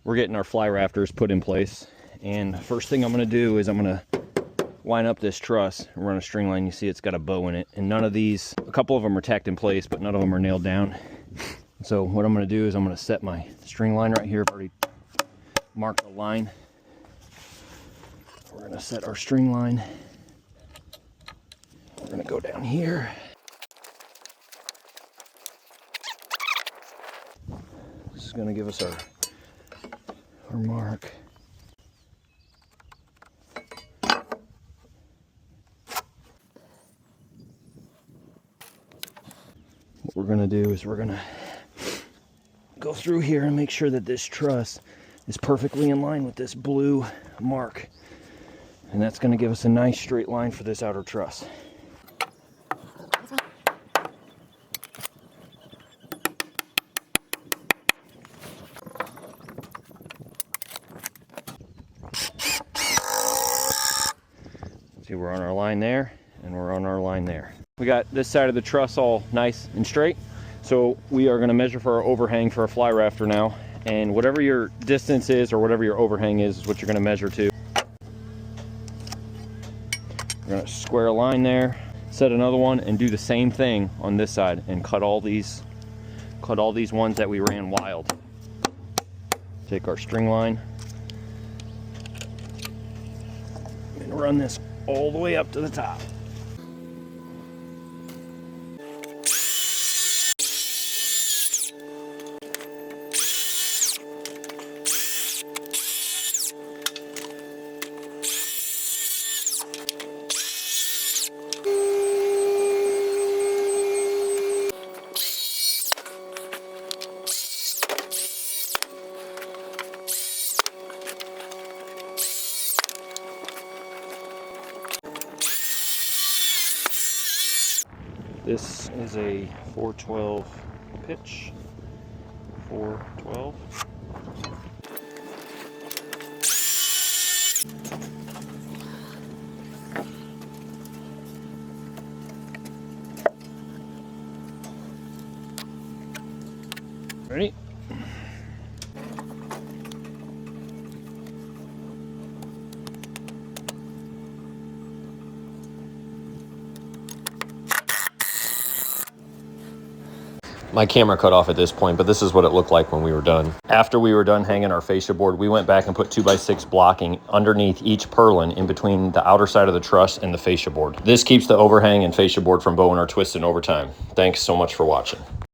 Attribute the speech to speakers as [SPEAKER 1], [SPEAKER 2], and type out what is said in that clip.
[SPEAKER 1] we're getting our fly rafters put in place. And first thing I'm going to do is I'm going to line up this truss and run a string line. You see it's got a bow in it, and none of these, a couple of them are tacked in place, but none of them are nailed down. So what I'm going to do is I'm going to set my string line right here. I've already marked the line. We're going to set our string line. We're going to go down here. This is going to give us our mark. What we're going to do is we're going to go through here and make sure that this truss is perfectly in line with this blue mark. And that's going to give us a nice straight line for this outer truss. See, we're on our line there, and we're on our line there. We got this side of the truss all nice and straight. So we are going to measure for our overhang for our fly rafter now. And whatever your distance is or whatever your overhang is what you're going to measure to. We're going to square a line there, set another one, and do the same thing on this side and cut all these ones that we ran wild. Take our string line and run this all the way up to the top. This is a 412 pitch. 412. Ready? My camera cut off at this point, but this is what it looked like when we were done. After we were done hanging our fascia board, we went back and put 2x6 blocking underneath each purlin in between the outer side of the truss and the fascia board. This keeps the overhang and fascia board from bowing or twisting over time. Thanks so much for watching.